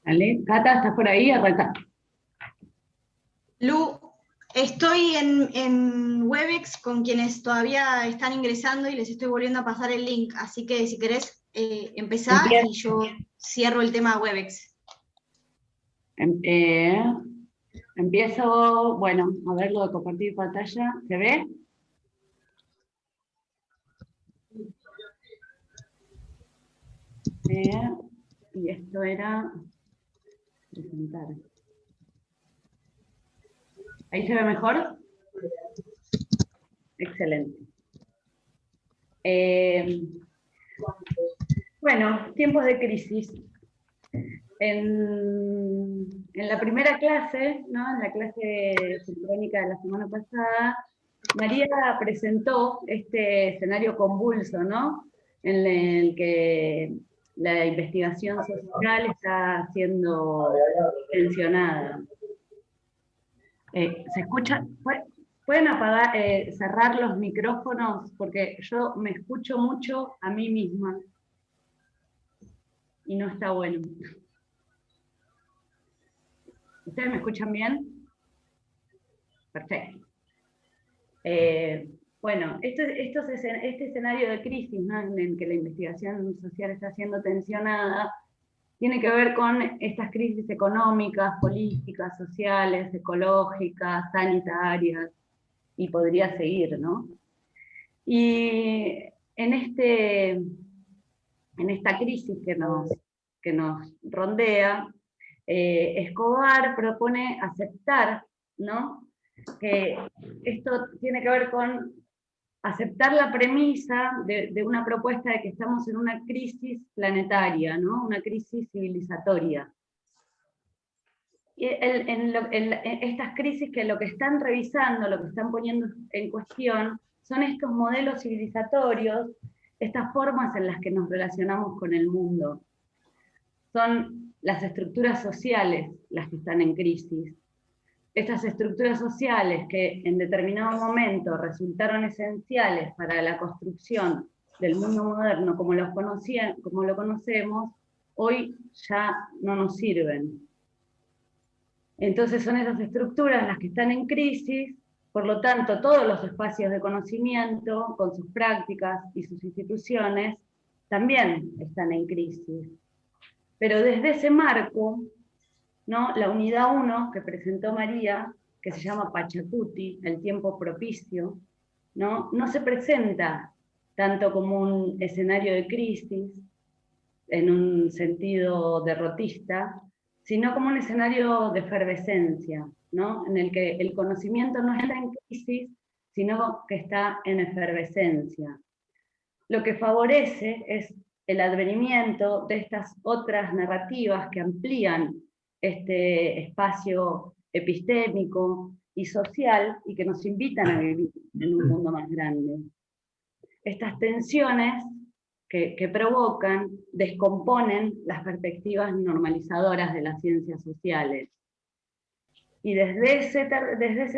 ¿Vale? Cata, ¿estás por ahí? Arranca. Lu, estoy en Webex con quienes todavía están ingresando y les estoy volviendo a pasar el link, así que si querés empezar Empieza. y yo cierro el tema Webex. Em- eh, Empiezo, bueno, a ver lo de compartir pantalla. ¿Se ve? Eh, y esto era presentar. ¿Ahí se ve mejor? Excelente. Eh, bueno, tiempos de crisis. En la primera clase, ¿no? En la clase sincrónica de la semana pasada, María presentó este escenario convulso, ¿no? En el que la investigación social está siendo tensionada. ¿Se escucha? ¿Pueden apagar, cerrar los micrófonos? Porque yo me escucho mucho a mí misma y no está bueno. ¿Ustedes me escuchan bien? Perfecto. Bueno, este escenario de crisis, ¿no? En el que la investigación social está siendo tensionada, tiene que ver con estas crisis económicas, políticas, sociales, ecológicas, sanitarias, y podría seguir, ¿no? Y en esta crisis que nos rondea, Escobar propone aceptar, ¿no? Que esto tiene que ver con aceptar la premisa de una propuesta de que estamos en una crisis planetaria, ¿no? Una crisis civilizatoria. Y en estas crisis que lo que están revisando, lo que están poniendo en cuestión, son estos modelos civilizatorios, estas formas en las que nos relacionamos con el mundo. Son las estructuras sociales las que están en crisis. Estas estructuras sociales que en determinado momento resultaron esenciales para la construcción del mundo moderno como lo conocemos, hoy ya no nos sirven. Entonces son esas estructuras las que están en crisis, por lo tanto todos los espacios de conocimiento, con sus prácticas y sus instituciones, también están en crisis. Pero desde ese marco, ¿no? La unidad 1 que presentó María, que se llama Pachacuti, el tiempo propicio, no se presenta tanto como un escenario de crisis, en un sentido derrotista, sino como un escenario de efervescencia, ¿no? En el que el conocimiento no está en crisis, sino que está en efervescencia. Lo que favorece es el advenimiento de estas otras narrativas que amplían este espacio epistémico y social y que nos invitan a vivir en un mundo más grande. Estas tensiones que provocan descomponen las perspectivas normalizadoras de las ciencias sociales. Y desde ese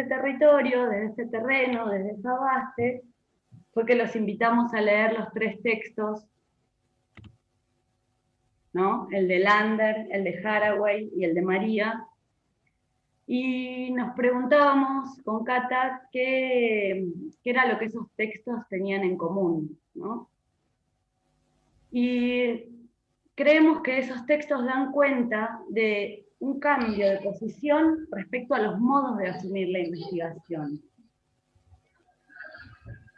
territorio, desde ese terreno, desde esa base, fue que los invitamos a leer los tres textos, ¿no? El de Lander, el de Haraway y el de María. Y nos preguntábamos con Cata qué era lo que esos textos tenían en común, ¿no? Y creemos que esos textos dan cuenta de un cambio de posición respecto a los modos de asumir la investigación.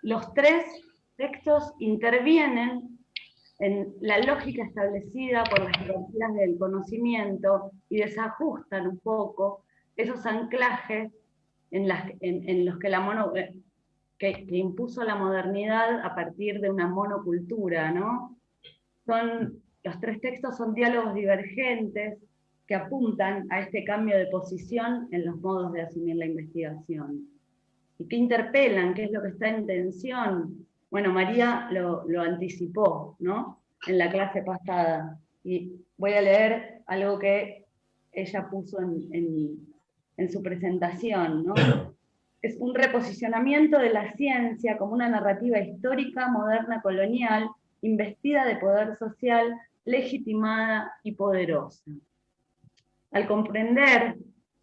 Los tres textos intervienen en la lógica establecida por las jerarquías del conocimiento y desajustan un poco esos anclajes en los que impuso la modernidad a partir de una monocultura, ¿no? Los tres textos son diálogos divergentes que apuntan a este cambio de posición en los modos de asumir la investigación. ¿Y qué interpelan? ¿Qué es lo que está en tensión? Bueno, María lo anticipó, ¿no? En la clase pasada. Y voy a leer algo que ella puso en su presentación, ¿no? Es un reposicionamiento de la ciencia como una narrativa histórica, moderna, colonial, investida de poder social, legitimada y poderosa. Al comprender,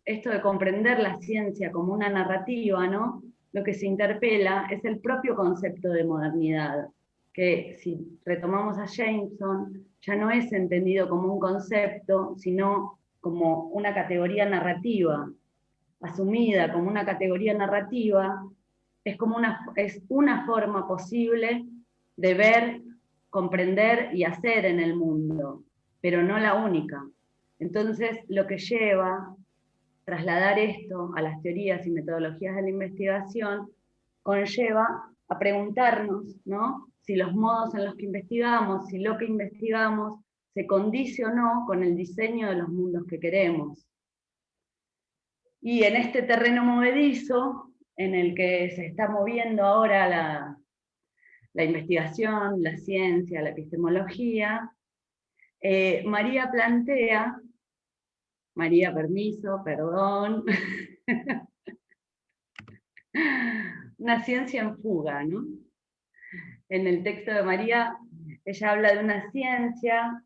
esto de comprender la ciencia como una narrativa, ¿no? Lo que se interpela es el propio concepto de modernidad, que si retomamos a Jameson, ya no es entendido como un concepto, sino como una categoría narrativa. Asumida como una categoría narrativa, es una forma posible de ver, comprender y hacer en el mundo, pero no la única. Entonces, lo que lleva trasladar esto a las teorías y metodologías de la investigación conlleva a preguntarnos, ¿no?, si los modos en los que investigamos, si lo que investigamos se condice o no con el diseño de los mundos que queremos. Y en este terreno movedizo, en el que se está moviendo ahora la investigación, la ciencia, la epistemología, María plantea, María, permiso, perdón, una ciencia en fuga, ¿no? En el texto de María, ella habla de una ciencia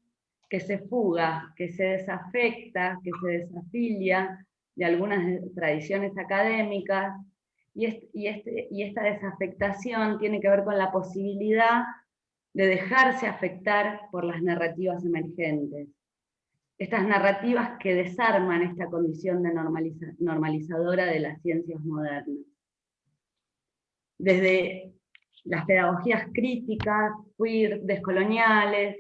que se fuga, que se desafecta, que se desafilia de algunas tradiciones académicas, y esta desafectación tiene que ver con la posibilidad de dejarse afectar por las narrativas emergentes. Estas narrativas que desarman esta condición de normalizadora de las ciencias modernas. Desde las pedagogías críticas, queer, descoloniales,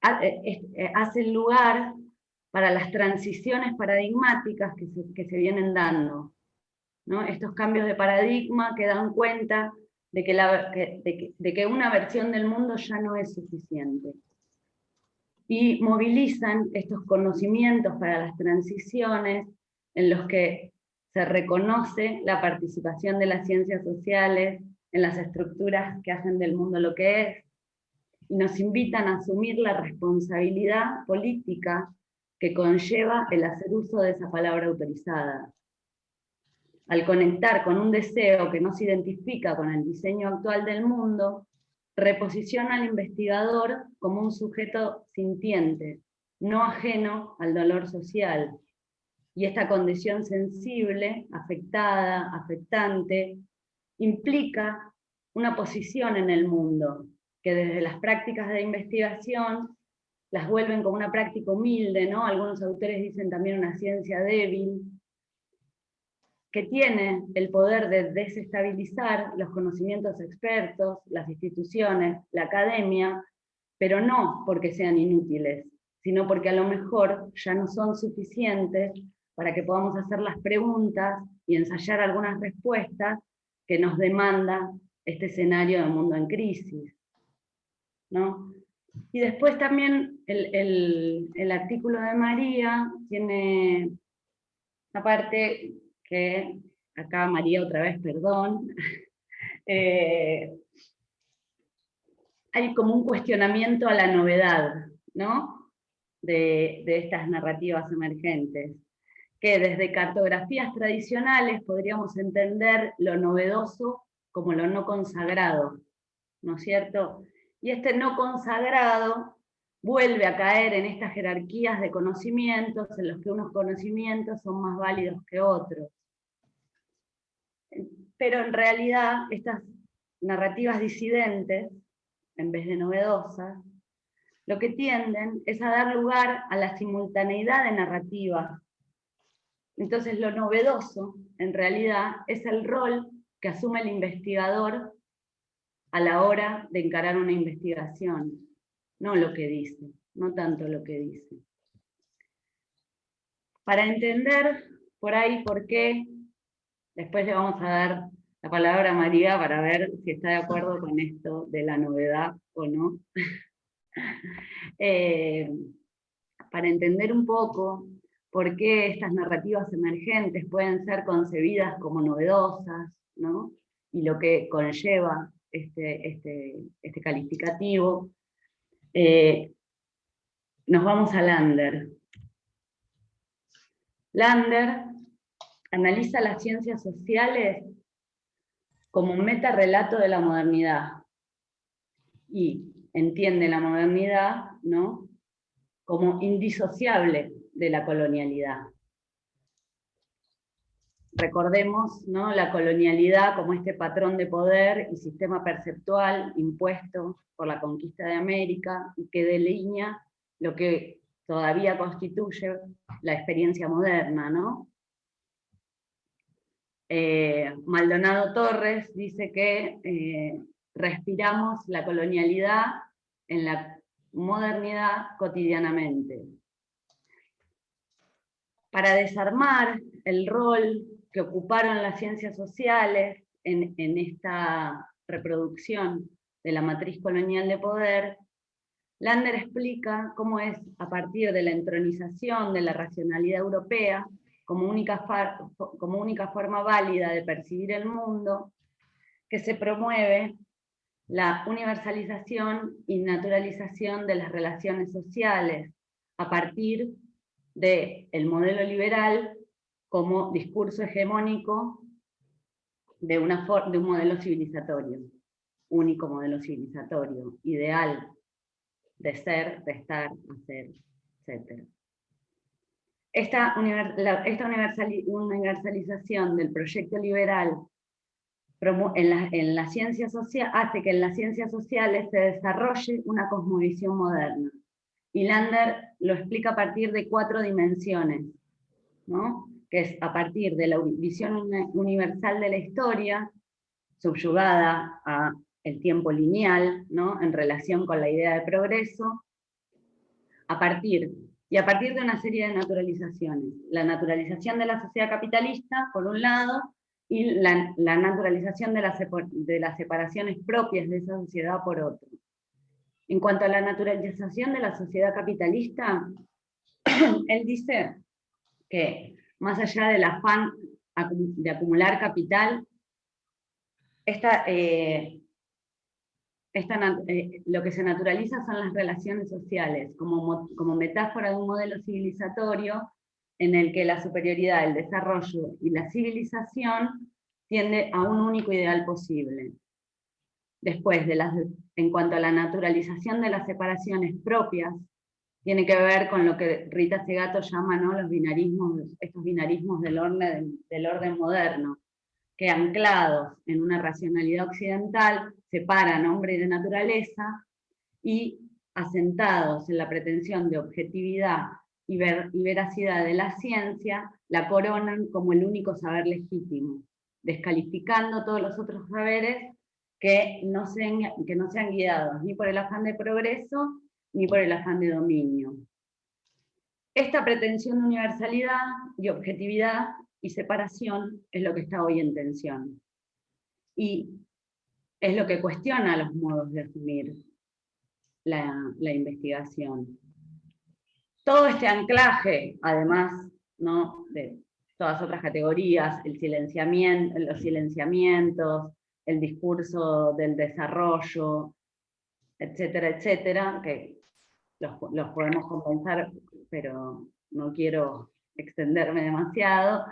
hacen lugar para las transiciones paradigmáticas que se vienen dando, ¿no? Estos cambios de paradigma que dan cuenta de que una versión del mundo ya no es suficiente. Y movilizan estos conocimientos para las transiciones en los que se reconoce la participación de las ciencias sociales en las estructuras que hacen del mundo lo que es, y nos invitan a asumir la responsabilidad política que conlleva el hacer uso de esa palabra autorizada. Al conectar con un deseo que no se identifica con el diseño actual del mundo, reposiciona al investigador como un sujeto sintiente, no ajeno al dolor social. Y esta condición sensible, afectada, afectante, implica una posición en el mundo, que desde las prácticas de investigación las vuelven como una práctica humilde, ¿no? Algunos autores dicen también una ciencia débil, que tiene el poder de desestabilizar los conocimientos expertos, las instituciones, la academia, pero no porque sean inútiles, sino porque a lo mejor ya no son suficientes para que podamos hacer las preguntas y ensayar algunas respuestas que nos demanda este escenario de mundo en crisis, ¿no? Y después también el artículo de María tiene una parte que, acá María otra vez, perdón, hay como un cuestionamiento a la novedad, ¿no?, de estas narrativas emergentes, que desde cartografías tradicionales podríamos entender lo novedoso como lo no consagrado, ¿no es cierto? Y este no consagrado vuelve a caer en estas jerarquías de conocimientos, en los que unos conocimientos son más válidos que otros. Pero en realidad estas narrativas disidentes, en vez de novedosas, lo que tienden es a dar lugar a la simultaneidad de narrativas. Entonces lo novedoso, en realidad, es el rol que asume el investigador a la hora de encarar una investigación, no lo que dice, no tanto lo que dice. Para entender por ahí por qué, después le vamos a dar la palabra a María para ver si está de acuerdo con esto de la novedad o no. Para entender un poco por qué estas narrativas emergentes pueden ser concebidas como novedosas, ¿no?, y lo que conlleva este calificativo, nos vamos a Lander. Lander analiza las ciencias sociales como un metarrelato de la modernidad, y entiende la modernidad, ¿no?, como indisociable de la colonialidad. Recordemos, ¿no?, la colonialidad como este patrón de poder y sistema perceptual impuesto por la conquista de América y que delinea lo que todavía constituye la experiencia moderna, ¿no? Maldonado Torres dice que respiramos la colonialidad en la modernidad cotidianamente. Para desarmar el rol que ocuparon las ciencias sociales en esta reproducción de la matriz colonial de poder, Lander explica cómo es a partir de la entronización de la racionalidad europea como única forma válida de percibir el mundo, que se promueve la universalización y naturalización de las relaciones sociales a partir del modelo liberal como discurso hegemónico de un modelo civilizatorio, único modelo civilizatorio, ideal de ser, de estar, hacer, etc. Esta universalización del proyecto liberal en la ciencia social hace que en las ciencias sociales se desarrolle una cosmovisión moderna. Y Lander lo explica a partir de 4 dimensiones, ¿no?, que es a partir de la visión universal de la historia, subyugada a el tiempo lineal, ¿no?, en relación con la idea de progreso, a partir de una serie de naturalizaciones. La naturalización de la sociedad capitalista, por un lado, y la naturalización de las separaciones propias de esa sociedad, por otro. En cuanto a la naturalización de la sociedad capitalista, él dice que más allá del afán de acumular capital, lo que se naturaliza son las relaciones sociales, como metáfora de un modelo civilizatorio en el que la superioridad, el desarrollo y la civilización tiende a un único ideal posible. Después, en cuanto a la naturalización de las separaciones propias, tiene que ver con lo que Rita Segato llama, ¿no?, los binarismos, estos binarismos del orden moderno, que anclados en una racionalidad occidental separan hombre de naturaleza, y asentados en la pretensión de objetividad y veracidad de la ciencia, la coronan como el único saber legítimo, descalificando todos los otros saberes que no sean guiados ni por el afán de progreso ni por el afán de dominio. Esta pretensión de universalidad y objetividad y separación es lo que está hoy en tensión. Y es lo que cuestiona los modos de asumir la investigación. Todo este anclaje, además, ¿no?, de todas otras categorías, los silenciamientos, el discurso del desarrollo, etcétera, etcétera, que los podemos compensar, pero no quiero extenderme demasiado,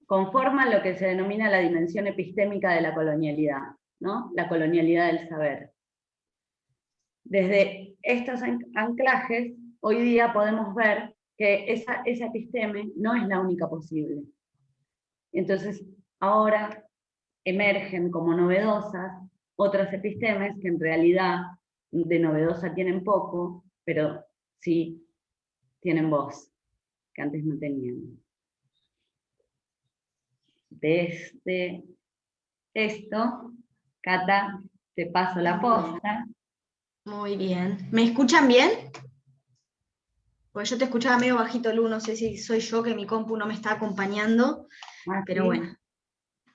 conforman lo que se denomina la dimensión epistémica de la colonialidad, ¿no?, la colonialidad del saber. Desde estos anclajes, hoy día podemos ver que esa episteme no es la única posible. Entonces, ahora emergen como novedosas otras epistemes que en realidad de novedosa tienen poco, pero sí tienen voz, que antes no tenían. Desde esto, Cata, te paso la posta. Muy bien. ¿Me escuchan bien? Pues yo te escuchaba medio bajito, Lu, no sé si soy yo que mi compu no me está acompañando, pero ¿Sí? bueno.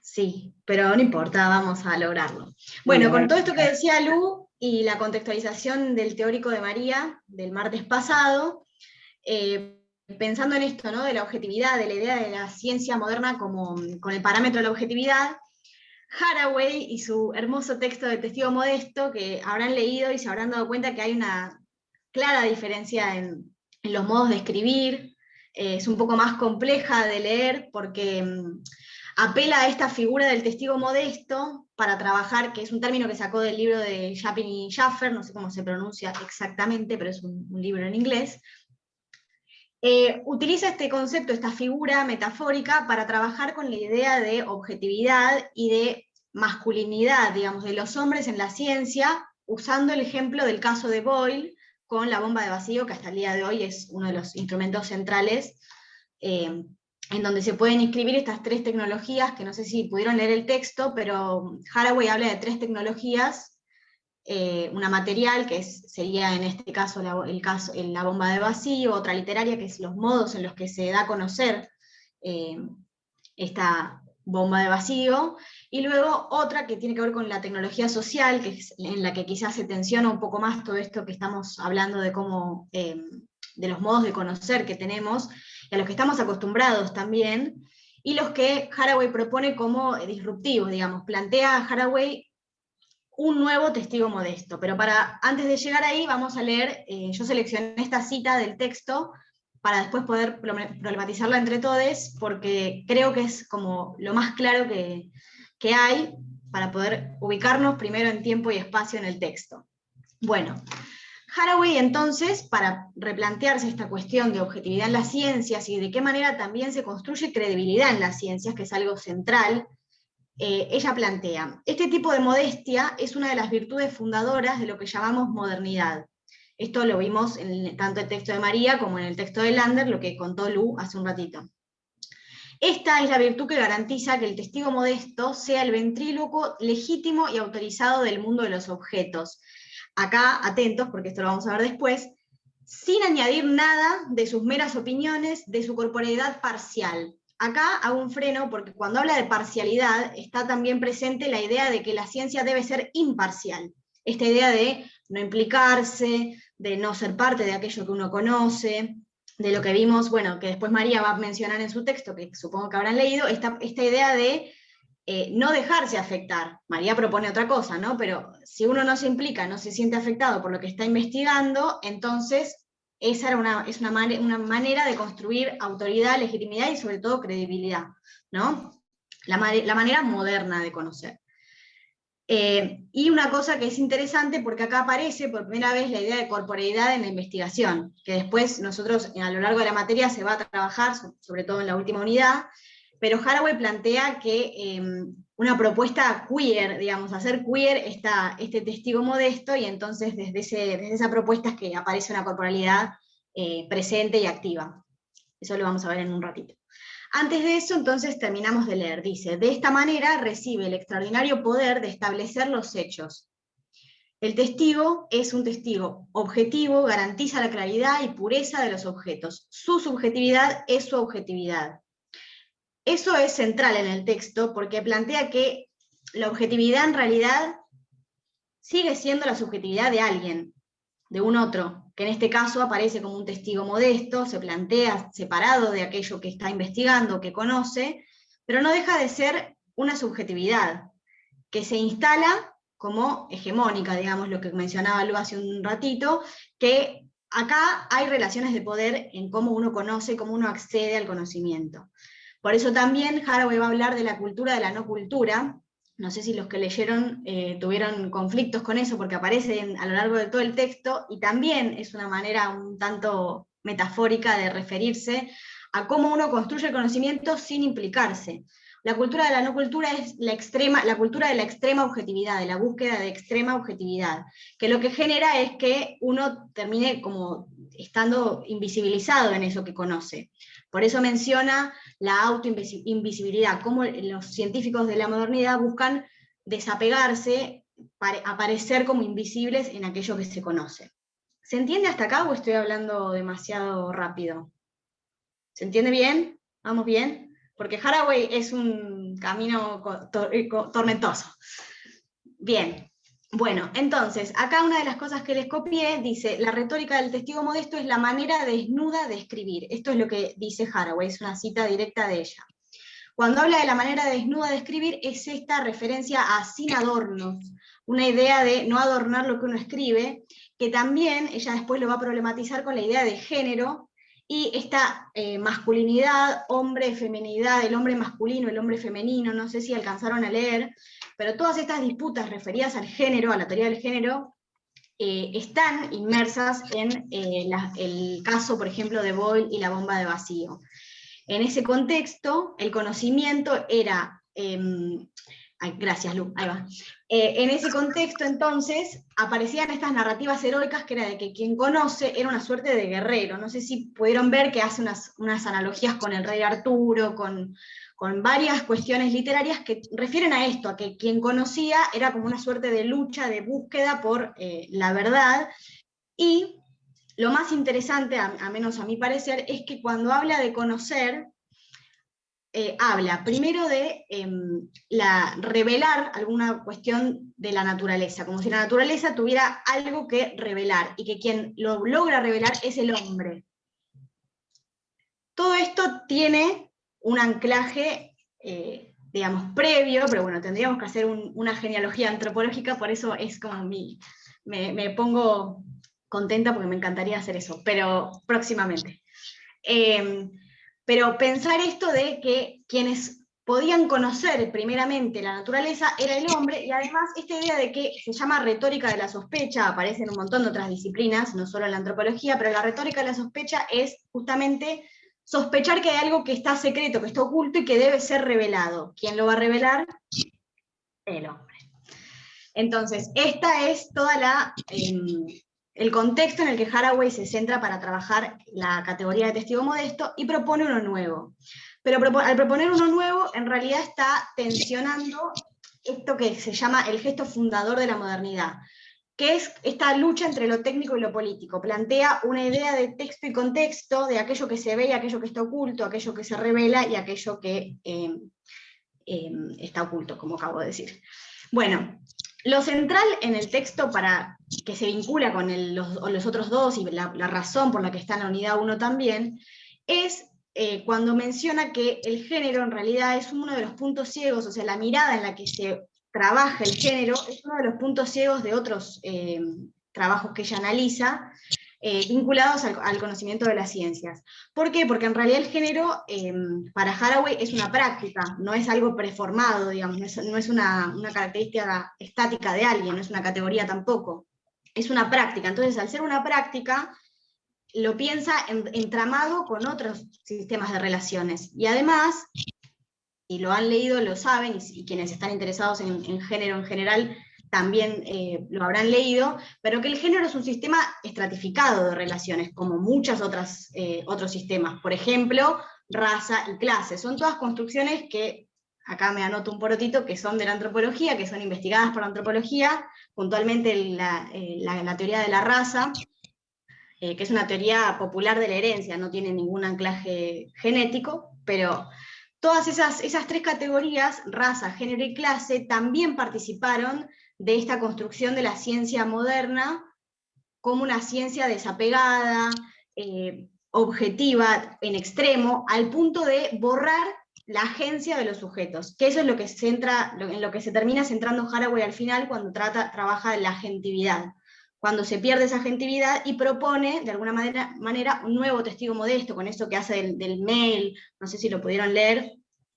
Sí, pero no importa, vamos a lograrlo. Bueno, con todo esto que decía Lu y la contextualización del teórico de María del martes pasado, pensando en esto, ¿no?, de la objetividad, de la idea de la ciencia moderna con el parámetro de la objetividad, Haraway y su hermoso texto de Testigo Modesto, que habrán leído y se habrán dado cuenta que hay una clara diferencia en los modos de escribir, es un poco más compleja de leer porque apela a esta figura del testigo modesto, para trabajar, que es un término que sacó del libro de Chapin y Schaffer, no sé cómo se pronuncia exactamente, pero es un libro en inglés. Utiliza este concepto, esta figura metafórica, para trabajar con la idea de objetividad y de masculinidad, digamos, de los hombres en la ciencia, usando el ejemplo del caso de Boyle con la bomba de vacío, que hasta el día de hoy es uno de los instrumentos centrales, en donde se pueden inscribir estas 3 tecnologías, que no sé si pudieron leer el texto, pero Haraway habla de 3 tecnologías, una material, que sería en este caso la bomba de vacío, otra literaria, que es los modos en los que se da a conocer esta bomba de vacío, y luego otra que tiene que ver con la tecnología social, que es en la que quizás se tensiona un poco más todo esto que estamos hablando de cómo, de los modos de conocer que tenemos, y a los que estamos acostumbrados también, y los que Haraway propone como disruptivos, digamos. Plantea Haraway un nuevo testigo modesto, pero antes de llegar ahí vamos a leer, yo seleccioné esta cita del texto para después poder problematizarla entre todos, porque creo que es como lo más claro que hay para poder ubicarnos primero en tiempo y espacio en el texto. Bueno, Haraway entonces, para replantearse esta cuestión de objetividad en las ciencias y de qué manera también se construye credibilidad en las ciencias, que es algo central, ella plantea, este tipo de modestia es una de las virtudes fundadoras de lo que llamamos modernidad. Esto lo vimos en tanto el texto de María como en el texto de Lander, lo que contó Lu hace un ratito. Esta es la virtud que garantiza que el testigo modesto sea el ventrílocuo legítimo y autorizado del mundo de los objetos. Acá, atentos, porque esto lo vamos a ver después, sin añadir nada de sus meras opiniones, de su corporeidad parcial. Acá hago un freno porque cuando habla de parcialidad está también presente la idea de que la ciencia debe ser imparcial. Esta idea de no implicarse, de no ser parte de aquello que uno conoce, de lo que vimos, bueno, que después María va a mencionar en su texto, que supongo que habrán leído, esta idea de no dejarse afectar. María propone otra cosa, ¿no? Pero si uno no se implica, no se siente afectado por lo que está investigando, entonces esa es una manera de construir autoridad, legitimidad y sobre todo credibilidad, ¿no? La manera moderna de conocer. Y una cosa que es interesante, porque acá aparece por primera vez la idea de corporeidad en la investigación, que después nosotros a lo largo de la materia se va a trabajar, sobre todo en la última unidad, pero Haraway plantea que una propuesta queer, digamos, hacer queer este testigo modesto, y entonces desde esa propuesta es que aparece una corporalidad presente y activa. Eso lo vamos a ver en un ratito. Antes de eso, entonces, terminamos de leer. Dice, de esta manera recibe el extraordinario poder de establecer los hechos. El testigo es un testigo objetivo, garantiza la claridad y pureza de los objetos. Su subjetividad es su objetividad. Eso es central en el texto porque plantea que la objetividad en realidad sigue siendo la subjetividad de alguien, de un otro, que en este caso aparece como un testigo modesto, se plantea separado de aquello que está investigando, que conoce, pero no deja de ser una subjetividad que se instala como hegemónica, digamos, lo que mencionaba Lu hace un ratito, que acá hay relaciones de poder en cómo uno conoce, cómo uno accede al conocimiento. Por eso también Haraway va a hablar de la cultura de la no cultura. No sé si los que leyeron tuvieron conflictos con eso, porque aparece a lo largo de todo el texto, y también es una manera un tanto metafórica de referirse a cómo uno construye el conocimiento sin implicarse. La cultura de la no cultura es la cultura de la extrema objetividad, de la búsqueda de extrema objetividad, que lo que genera es que uno termine como estando invisibilizado en eso que conoce. Por eso menciona la autoinvisibilidad, cómo los científicos de la modernidad buscan desapegarse, para aparecer como invisibles en aquello que se conoce. ¿Se entiende hasta acá o estoy hablando demasiado rápido? ¿Se entiende bien? ¿Vamos bien? Porque Haraway es un camino tormentoso. Bien. Bueno, entonces, acá una de las cosas que les copié, dice, la retórica del testigo modesto es la manera desnuda de escribir. Esto es lo que dice Haraway, es una cita directa de ella. Cuando habla de la manera desnuda de escribir, es esta referencia a sin adornos, una idea de no adornar lo que uno escribe, que también ella después lo va a problematizar con la idea de género, y esta masculinidad, hombre, feminidad, el hombre masculino, el hombre femenino, no sé si alcanzaron a leer, pero todas estas disputas referidas al género, a la teoría del género, están inmersas en el caso, por ejemplo, de Boyle y la bomba de vacío. En ese contexto, el conocimiento era... gracias, Lu, ahí va. En ese contexto, entonces, aparecían estas narrativas heroicas que era de que quien conoce era una suerte de guerrero. No sé si pudieron ver que hace unas analogías con el rey Arturo, con varias cuestiones literarias que refieren a esto, a que quien conocía era como una suerte de lucha, de búsqueda por la verdad. Y lo más interesante, a menos a mi parecer, es que cuando habla de conocer, habla primero de revelar alguna cuestión de la naturaleza, como si la naturaleza tuviera algo que revelar, y que quien lo logra revelar es el hombre. Todo esto tiene un anclaje, digamos, previo, pero bueno, tendríamos que hacer una genealogía antropológica, por eso es como me pongo contenta porque me encantaría hacer eso, pero próximamente. Pero pensar esto de que quienes podían conocer primeramente la naturaleza era el hombre, y además esta idea de que se llama retórica de la sospecha, aparece en un montón de otras disciplinas, no solo en la antropología, pero la retórica de la sospecha es justamente sospechar que hay algo que está secreto, que está oculto y que debe ser revelado. ¿Quién lo va a revelar? El hombre. Entonces, esta es toda el contexto en el que Haraway se centra para trabajar la categoría de testigo modesto y propone uno nuevo. Pero al proponer uno nuevo, en realidad está tensionando esto que se llama el gesto fundador de la modernidad, que es esta lucha entre lo técnico y lo político. Plantea una idea de texto y contexto, de aquello que se ve y aquello que está oculto, aquello que se revela y aquello que está oculto, como acabo de decir. Bueno, lo central en el texto, para que se vincula con los otros dos, y la razón por la que está en la unidad 1 también, es cuando menciona que el género en realidad es uno de los puntos ciegos, o sea, la mirada en la que se trabaja el género es uno de los puntos ciegos de otros trabajos que ella analiza, vinculados al conocimiento de las ciencias. ¿Por qué? Porque en realidad el género para Haraway es una práctica, no es algo preformado, digamos, no es una característica estática de alguien, no es una categoría tampoco, es una práctica. Entonces, al ser una práctica, lo piensa entramado con otros sistemas de relaciones. Y además, si lo han leído, lo saben, y quienes están interesados en género en general, también lo habrán leído, pero que el género es un sistema estratificado de relaciones, como muchos otros sistemas. Por ejemplo, raza y clase. Son todas construcciones que, acá me anoto un porotito, que son de la antropología, que son investigadas por la antropología, puntualmente la teoría de la raza, que es una teoría popular de la herencia, no tiene ningún anclaje genético, pero todas esas tres categorías, raza, género y clase, también participaron de esta construcción de la ciencia moderna como una ciencia desapegada, objetiva en extremo, al punto de borrar la agencia de los sujetos, que eso es en lo que se termina centrando Haraway al final cuando trabaja la agentividad, cuando se pierde esa agentividad y propone, de alguna manera un nuevo testigo modesto, con eso que hace del mail, no sé si lo pudieron leer,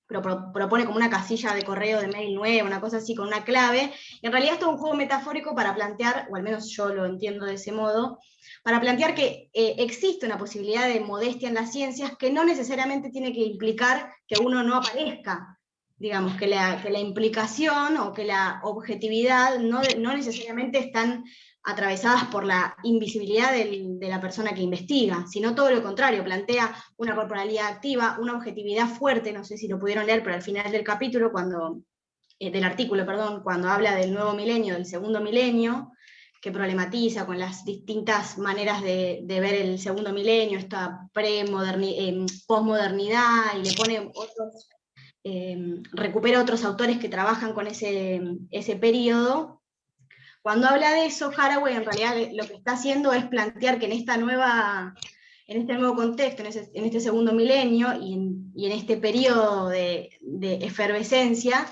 pero propone como una casilla de correo de mail nueva, una cosa así, con una clave. Y en realidad esto es un juego metafórico para plantear, o al menos yo lo entiendo de ese modo, para plantear que existe una posibilidad de modestia en las ciencias que no necesariamente tiene que implicar que uno no aparezca. Digamos, que la implicación o que la objetividad no necesariamente están atravesadas por la invisibilidad de la persona que investiga, sino todo lo contrario, plantea una corporalidad activa, una objetividad fuerte, no sé si lo pudieron leer, pero al final del capítulo, del artículo, perdón, cuando habla del nuevo milenio, del segundo milenio, que problematiza con las distintas maneras de ver el segundo milenio, esta posmodernidad, y le pone recupera otros autores que trabajan con ese periodo. Cuando habla de eso, Haraway en realidad lo que está haciendo es plantear que en este nuevo contexto, en este segundo milenio y en este periodo de efervescencia,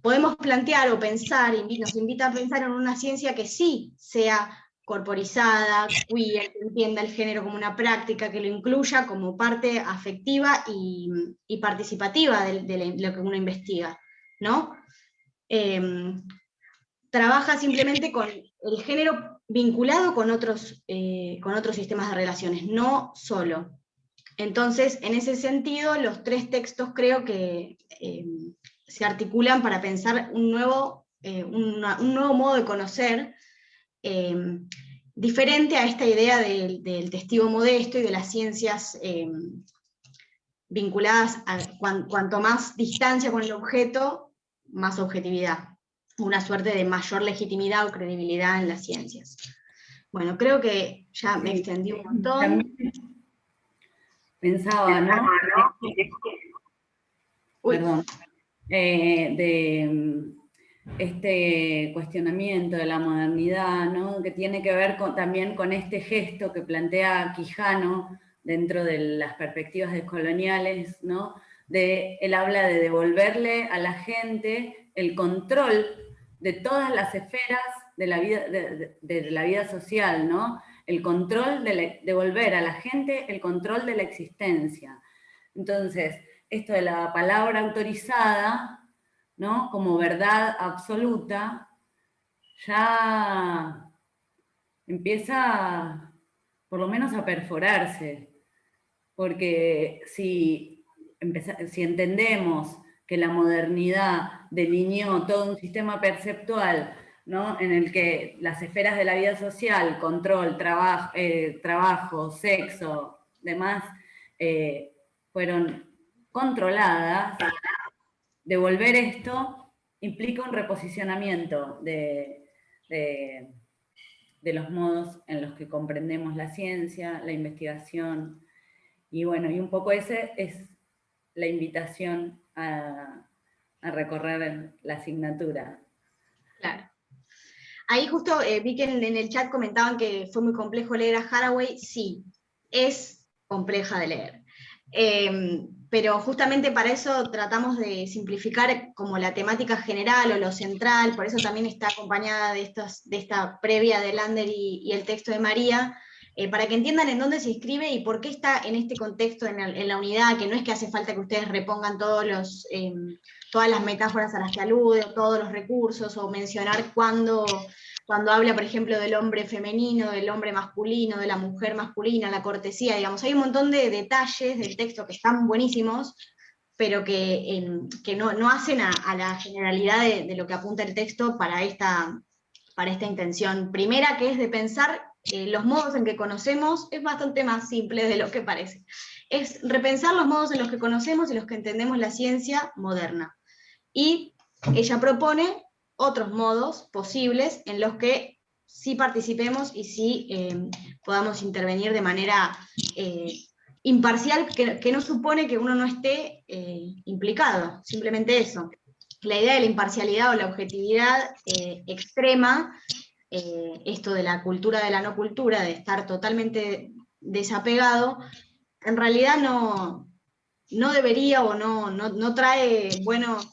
podemos plantear o pensar, nos invita a pensar en una ciencia que sí sea corporizada, queer, que entienda el género como una práctica, que lo incluya como parte afectiva y participativa de lo que uno investiga, ¿no? Trabaja simplemente con el género vinculado con otros sistemas de relaciones, no solo. Entonces, en ese sentido, los 3 textos creo que se articulan para pensar un nuevo modo de conocer, diferente a esta idea del testigo modesto y de las ciencias vinculadas a cuanto más distancia con el objeto, más objetividad. Una suerte de mayor legitimidad o credibilidad en las ciencias. Bueno, creo que ya me extendí un montón. También pensaba, ¿no? Perdón. De este cuestionamiento de la modernidad, ¿no? Que tiene que ver también con este gesto que plantea Quijano dentro de las perspectivas descoloniales, ¿no? Él habla de devolverle a la gente el control de todas las esferas de la vida, de la vida social, ¿no? El control, devolver a la gente el control de la existencia. Entonces, esto de la palabra autorizada, ¿no? Como verdad absoluta, ya empieza por lo menos a perforarse, porque si entendemos que la modernidad delineó todo un sistema perceptual, ¿no? En el que las esferas de la vida social, control, trabajo, sexo, demás, fueron controladas, devolver esto implica un reposicionamiento de los modos en los que comprendemos la ciencia, la investigación, y bueno, y un poco ese es la invitación a recorrer la asignatura. Claro. Ahí justo vi que en el chat comentaban que fue muy complejo leer a Haraway. Sí, es compleja de leer. Pero justamente para eso tratamos de simplificar como la temática general o lo central, por eso también está acompañada de esta previa de Lander y el texto de María, para que entiendan en dónde se inscribe y por qué está en este contexto en la unidad, que no es que hace falta que ustedes repongan todas las metáforas a las que alude, todos los recursos, o mencionar cuando habla, por ejemplo, del hombre femenino, del hombre masculino, de la mujer masculina, la cortesía, digamos, hay un montón de detalles del texto que están buenísimos, pero que no hacen a la generalidad de lo que apunta el texto para esta intención primera, que es de pensar los modos en que conocemos. Es bastante más simple de lo que parece. Es repensar los modos en los que conocemos y los que entendemos la ciencia moderna. Y ella propone otros modos posibles en los que sí participemos y sí podamos intervenir de manera imparcial, que no supone que uno no esté implicado, simplemente eso. La idea de la imparcialidad o la objetividad extrema, esto de la cultura de la no cultura, de estar totalmente desapegado, en realidad no debería o no trae buenos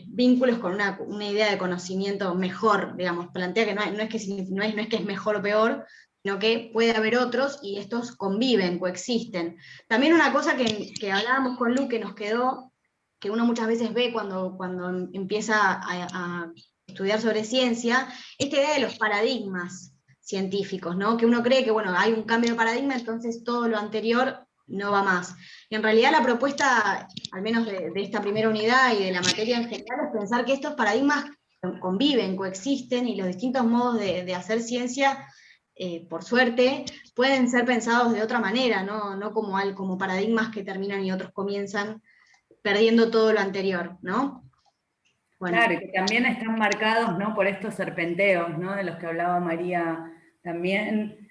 vínculos con una idea de conocimiento mejor, digamos. Plantea que no es que es mejor o peor, sino que puede haber otros y estos conviven, coexisten. También una cosa que hablábamos con Lu, que nos quedó, que uno muchas veces ve cuando empieza a estudiar sobre ciencia, esta idea de los paradigmas científicos, ¿no? Que uno cree que, bueno, hay un cambio de paradigma, entonces todo lo anterior no va más. Y en realidad la propuesta, al menos de esta primera unidad y de la materia en general, es pensar que estos paradigmas conviven, coexisten, y los distintos modos de hacer ciencia, por suerte, pueden ser pensados de otra manera, no como paradigmas que terminan y otros comienzan, perdiendo todo lo anterior, ¿no? Bueno. Claro, y que también están marcados, ¿no?, por estos serpenteos, ¿no?, de los que hablaba María también.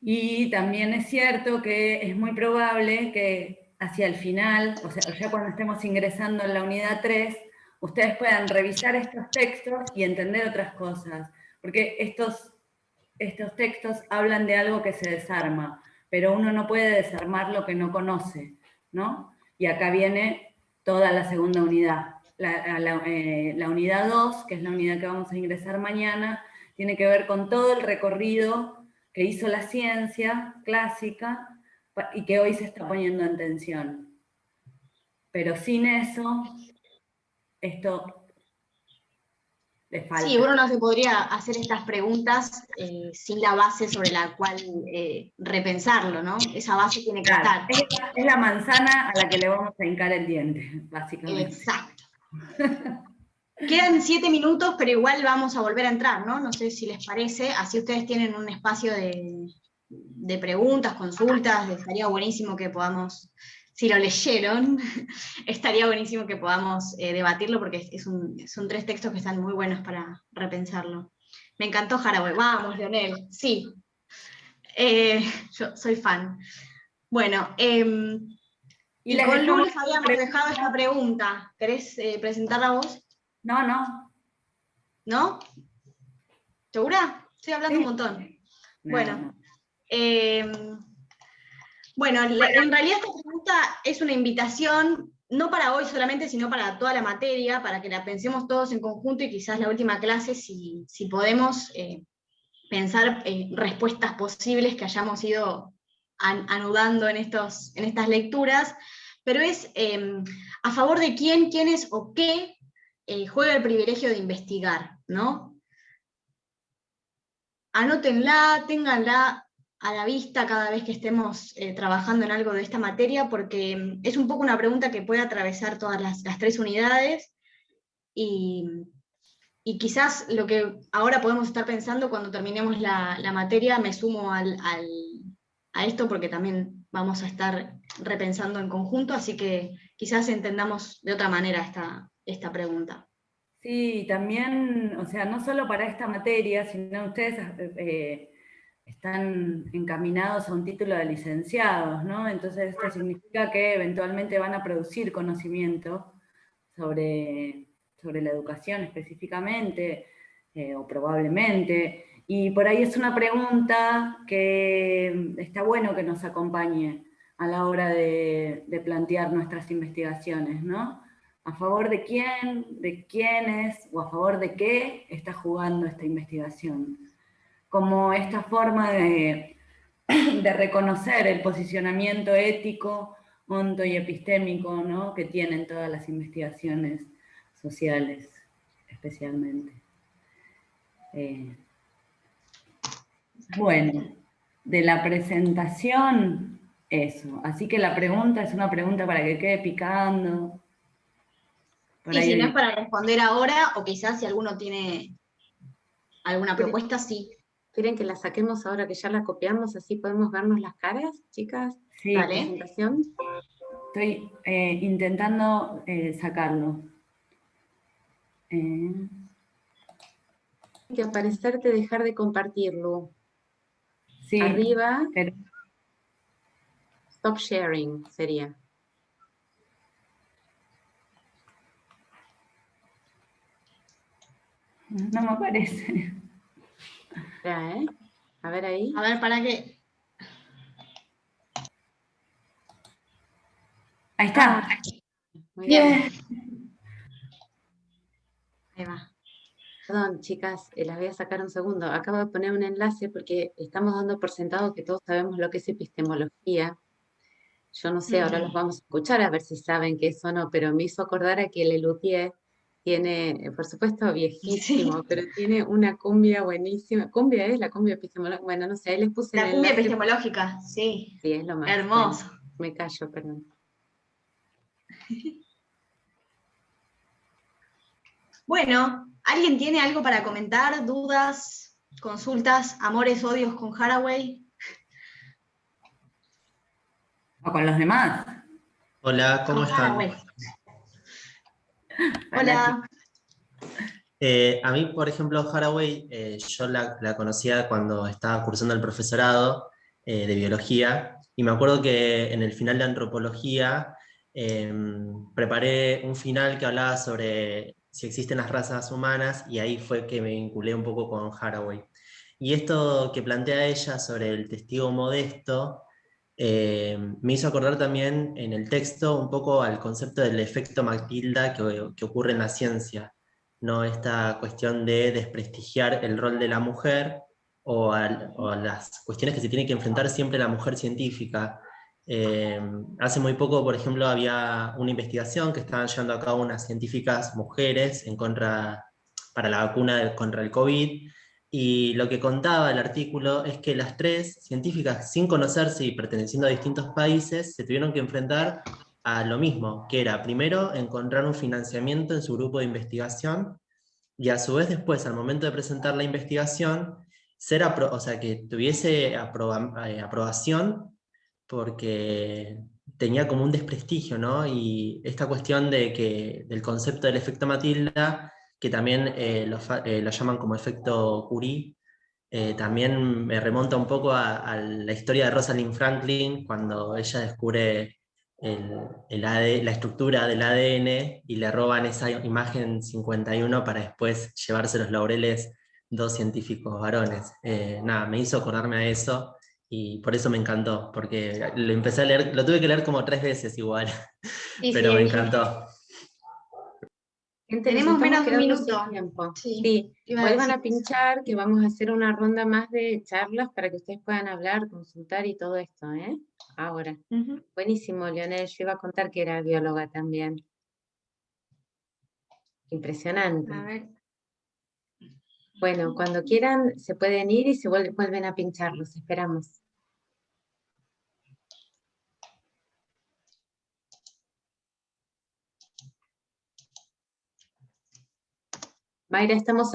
Y también es cierto que es muy probable que hacia el final, o sea, ya cuando estemos ingresando en la unidad 3, ustedes puedan revisar estos textos y entender otras cosas, porque estos textos hablan de algo que se desarma, pero uno no puede desarmar lo que no conoce, ¿no? Y acá viene toda la segunda unidad. La unidad 2, que es la unidad que vamos a ingresar mañana, tiene que ver con todo el recorrido que hizo la ciencia clásica y que hoy se está poniendo en tensión. Pero sin eso, esto le falta. Sí, uno no se podría hacer estas preguntas sin la base sobre la cual repensarlo, ¿no? Esa base tiene que estar. Es la manzana a la que le vamos a hincar el diente, básicamente. Exacto. Quedan 7 minutos, pero igual vamos a volver a entrar, ¿no? No sé si les parece, así ustedes tienen un espacio de preguntas, consultas, estaría buenísimo que podamos, si lo leyeron, estaría buenísimo que podamos debatirlo, porque son 3 textos que están muy buenos para repensarlo. Me encantó Haraway, vamos, Leonel, sí. Yo soy fan. Bueno, y con Luz habíamos dejado esta pregunta. ¿Querés presentarla vos? No. ¿No? ¿Segura? Estoy hablando un montón. Bueno. Bueno, en realidad esta pregunta es una invitación, no para hoy solamente, sino para toda la materia, para que la pensemos todos en conjunto y quizás la última clase, si podemos pensar respuestas posibles que hayamos ido anudando en estas lecturas, pero es a favor de quién, quiénes o qué juega el privilegio de investigar, ¿no? Anótenla, ténganla a la vista cada vez que estemos trabajando en algo de esta materia, porque es un poco una pregunta que puede atravesar todas las 3 unidades, y quizás lo que ahora podemos estar pensando cuando terminemos la materia, me sumo a esto porque también vamos a estar repensando en conjunto, así que quizás entendamos de otra manera esta pregunta. Sí, también, o sea, no solo para esta materia, sino ustedes están encaminados a un título de licenciados, ¿no? Entonces esto significa que eventualmente van a producir conocimiento sobre la educación específicamente, o probablemente, y por ahí es una pregunta que está bueno que nos acompañe a la hora de plantear nuestras investigaciones, ¿no? ¿A favor de quién, de quiénes, o a favor de qué está jugando esta investigación? Como esta forma de reconocer el posicionamiento ético, onto y epistémico, ¿no?, que tienen todas las investigaciones sociales, especialmente. Bueno, de la presentación, eso. Así que la pregunta es una pregunta para que quede picando. Y si no es para responder ahora, o quizás si alguno tiene alguna propuesta, sí. ¿Quieren que la saquemos ahora que ya la copiamos? Así podemos vernos las caras, chicas. Sí, la presentación. Estoy intentando sacarlo. Tiene que aparecerte, dejar de compartirlo. Sí, arriba, pero... stop sharing sería. No me aparece. Ya, a ver ahí. A ver, ¿para qué? Ahí está. Muy bien. Ahí va. Perdón, chicas, las voy a sacar un segundo. Acabo de poner un enlace porque estamos dando por sentado que todos sabemos lo que es epistemología. Yo no sé, ahora los vamos a escuchar a ver si saben qué es o no, pero me hizo acordar a que Lelutier tiene, por supuesto, viejísimo, sí, pero tiene una cumbia buenísima. ¿Cumbia es? La cumbia epistemológica. Bueno, no sé, ahí les puse la cumbia epistemológica, sí. Sí, es lo más. Hermoso. Bueno, me callo, perdón. Bueno, ¿alguien tiene algo para comentar? ¿Dudas? ¿Consultas? ¿Amores, odios con Haraway? ¿O con los demás? Hola, ¿cómo están? Hola. A mí, por ejemplo, Haraway, yo la conocía cuando estaba cursando el profesorado de biología, y me acuerdo que en el final de antropología preparé un final que hablaba sobre si existen las razas humanas, y ahí fue que me vinculé un poco con Haraway. Y esto que plantea ella sobre el testigo modesto, me hizo acordar también en el texto un poco al concepto del efecto Matilda que ocurre en la ciencia, no esta cuestión de desprestigiar el rol de la mujer o a las cuestiones que se tiene que enfrentar siempre la mujer científica. Hace muy poco, por ejemplo, había una investigación que estaban llevando a cabo unas científicas mujeres para la vacuna contra el COVID, y lo que contaba el artículo es que las tres científicas, sin conocerse y perteneciendo a distintos países, se tuvieron que enfrentar a lo mismo, que era primero encontrar un financiamiento en su grupo de investigación, y a su vez después, al momento de presentar la investigación, o sea, que tuviese aprobación, porque tenía como un desprestigio, ¿no? Y esta cuestión del concepto del efecto Matilda, que también lo llaman como efecto Curie, también me remonta un poco a la historia de Rosalind Franklin, cuando ella descubre la estructura del ADN y le roban esa imagen 51 para después llevarse los laureles dos científicos varones. Nada, me hizo acordarme a eso y por eso me encantó, porque lo empecé a leer, lo tuve que leer como 3 veces igual, Sí, sí, pero me encantó. Gente, nos tenemos estamos menos de un quedando minuto. sin tiempo. Sí, Sí, iba a vuelvan decir. a pinchar que vamos a hacer una ronda más de charlas para que ustedes puedan hablar, consultar y todo esto, ¿eh? Ahora. Ujú. Buenísimo, Leonel. Yo iba a contar que era bióloga también. Impresionante. A ver. Bueno, cuando quieran se pueden ir y se vuelven a pinchar. Los esperamos. Mayra, estamos